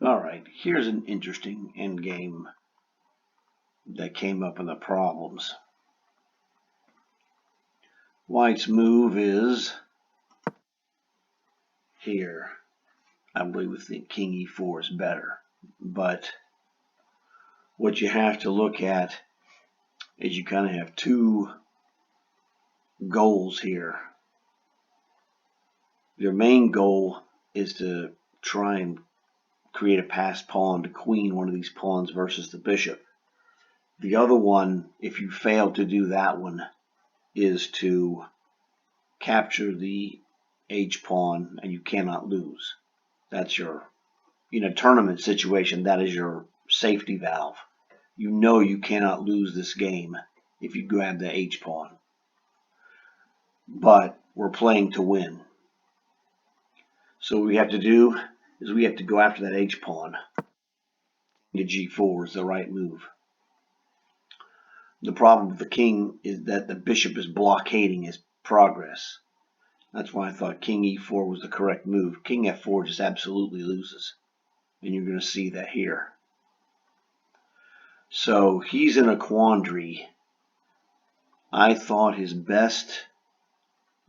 Alright, here's an interesting endgame that came up in the problems. White's move is here. I believe we think king e4 is better. But what you have to look at is you kind of have two goals here. Your main goal is to try and create a passed pawn to queen one of these pawns versus the bishop. The other one, if you fail to do that one, is to capture the H pawn and you cannot lose. That's your, in a tournament situation, that is your safety valve. You know you cannot lose this game if you grab the H pawn. But we're playing to win. So what we have to do is we have to go after that H pawn. The G4 is the right move. The problem with the king is that the bishop is blockading his progress. That's why I thought king e4 was the correct move. King f4 just absolutely loses. And you're going to see that here. So he's in a quandary. I thought his best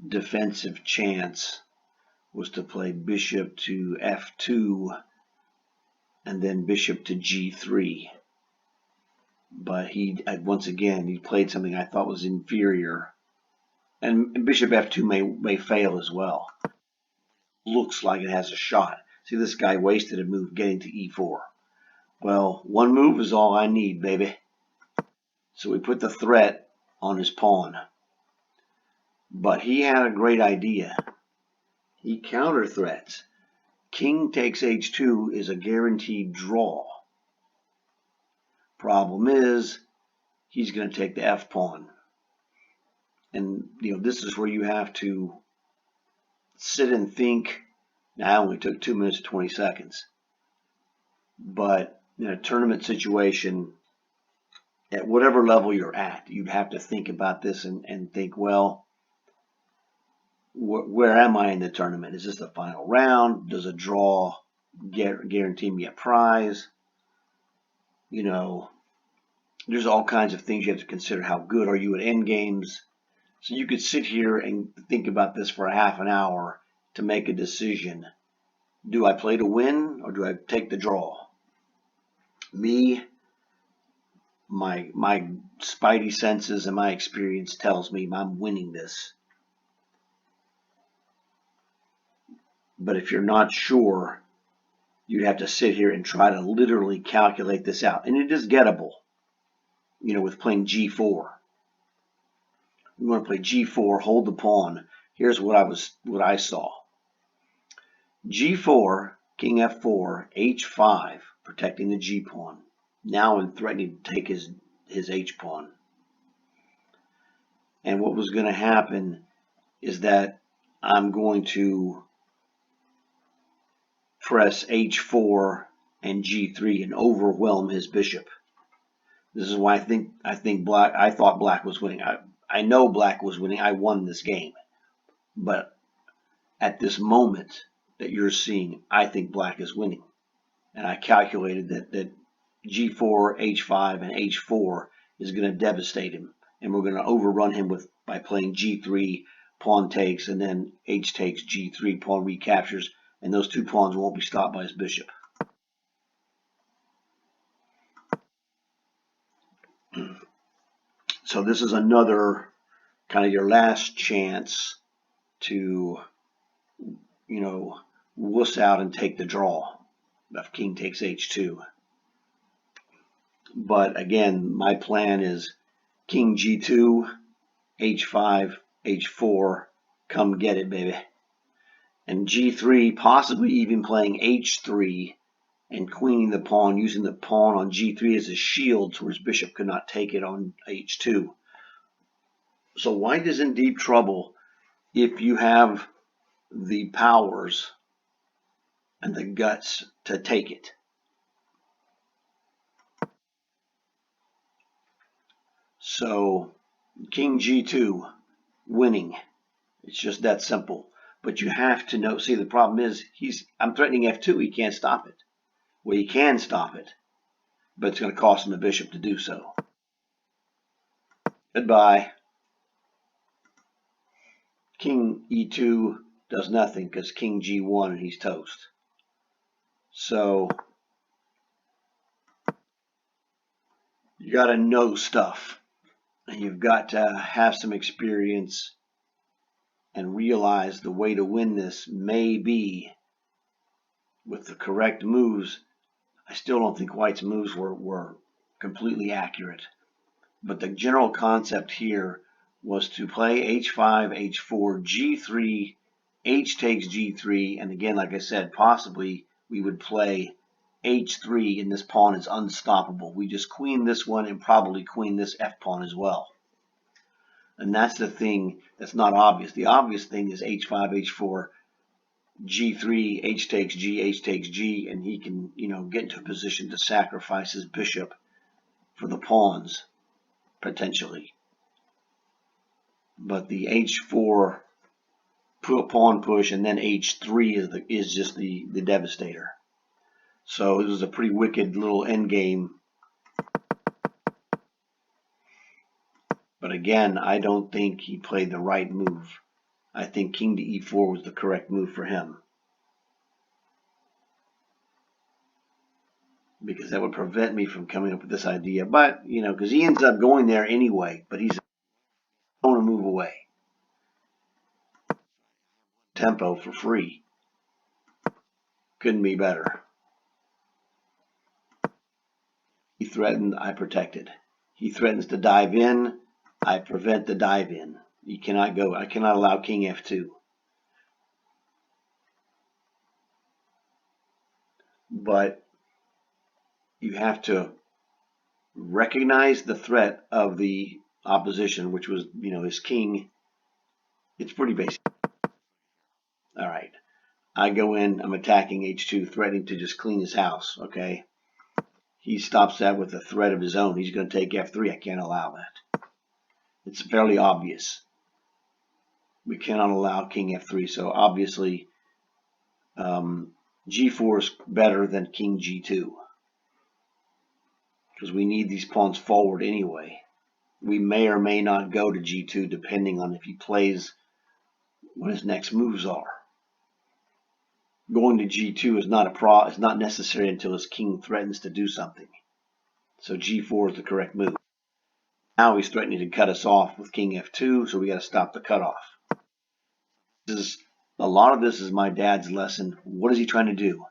defensive chance was to play bishop to f2 and then bishop to g3. But once again, he played something I thought was inferior. And bishop f2 may fail as well. Looks like it has a shot. See, this guy wasted a move getting to e4. Well, one move is all I need, baby. So we put the threat on his pawn. But he had a great idea. He counter threats. King takes h2 is a guaranteed draw. Problem is, he's going to take the f pawn. And this is where you have to sit and think. Now, I only took 2 minutes and 20 seconds. But in a tournament situation, at whatever level you're at, you'd have to think about this and think, well, where am I in the tournament? Is this the final round? Does a draw guarantee me a prize? There's all kinds of things you have to consider. How good are you at endgames? So you could sit here and think about this for a half an hour to make a decision. Do I play to win or do I take the draw? Me, my spidey senses and my experience tells me I'm winning this. But if you're not sure, you'd have to sit here and try to literally calculate this out. And it is gettable, with playing g4. We want to play g4, hold the pawn. Here's what I saw. g4, king f4, h5, protecting the g pawn. Now I'm threatening to take his h pawn. And what was going to happen is that I'm going to press h4 and g3 and overwhelm his bishop. This is why I thought black was winning. I know black was winning. I won this game. But at this moment that you're seeing, I think black is winning. And I calculated that g4, h5, and h4 is going to devastate him. And we're going to overrun him by playing g3, pawn takes, and then h takes, g3, pawn recaptures. And those two pawns won't be stopped by his bishop. So this is another kind of your last chance to, wuss out and take the draw if king takes h2. But again, my plan is king g2, h5, h4, come get it, baby. And g3, possibly even playing h3 and queening the pawn, using the pawn on g3 as a shield so his bishop could not take it on h2. So white is in deep trouble if you have the powers and the guts to take it. So king g2, winning. It's just that simple. But you have to know, see, the problem is I'm threatening f2, he can't stop it. Well, you can stop it, but it's going to cost him a bishop to do so. Goodbye. King e2 does nothing because king g1 and he's toast. So you got to know stuff, and you've got to have some experience and realize the way to win this may be with the correct moves. I still don't think White's moves were completely accurate, but the general concept here was to play h5, h4, g3, h takes g3, and again, like I said, possibly we would play h3, and this pawn is unstoppable. We just queen this one and probably queen this f pawn as well. And that's the thing that's not obvious. The obvious thing is h5, h4, g3, h takes g, and he can, get into a position to sacrifice his bishop for the pawns, potentially. But the h4 pawn push and then h3 is just the devastator. So it was a pretty wicked little endgame. But again, I don't think he played the right move. I think king to e4 was the correct move for him, because that would prevent me from coming up with this idea. But, because he ends up going there anyway, but he's going to move away. Tempo for free. Couldn't be better. He threatened, I protected. He threatens to dive in, I prevent the dive in. You cannot go. I cannot allow king f2. But you have to recognize the threat of the opposition, which was, his king. It's pretty basic. All right. I go in, I'm attacking h2, threatening to just clean his house, okay? He stops that with a threat of his own. He's going to take f3. I can't allow that. It's fairly obvious. We cannot allow king f3, so obviously g4 is better than king g2, because we need these pawns forward anyway. We may or may not go to g2 depending on if he plays what his next moves are. Going to g2 is not necessary until his king threatens to do something. So g4 is the correct move. Now he's threatening to cut us off with king f2, so we got to stop the cutoff. A lot of this is my dad's lesson. What is he trying to do?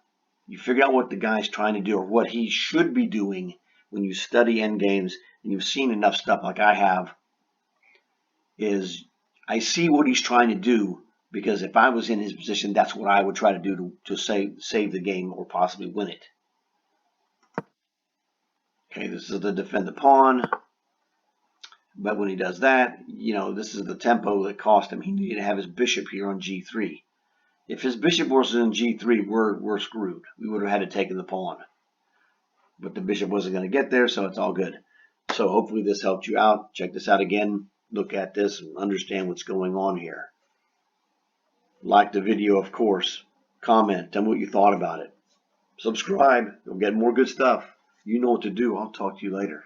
You figure out what the guy's trying to do, or what he should be doing when you study endgames and you've seen enough stuff like I have. Is I see what he's trying to do, because if I was in his position, that's what I would try to do to save the game or possibly win it. Okay, this is to defend the pawn. But when he does that, this is the tempo that cost him. He needed to have his bishop here on g3. If his bishop was in g3, we're screwed. We would have had to take the pawn. But the bishop wasn't going to get there, so it's all good. So hopefully this helped you out. Check this out again. Look at this and understand what's going on here. Like the video, of course. Comment. Tell me what you thought about it. Subscribe. You'll get more good stuff. You know what to do. I'll talk to you later.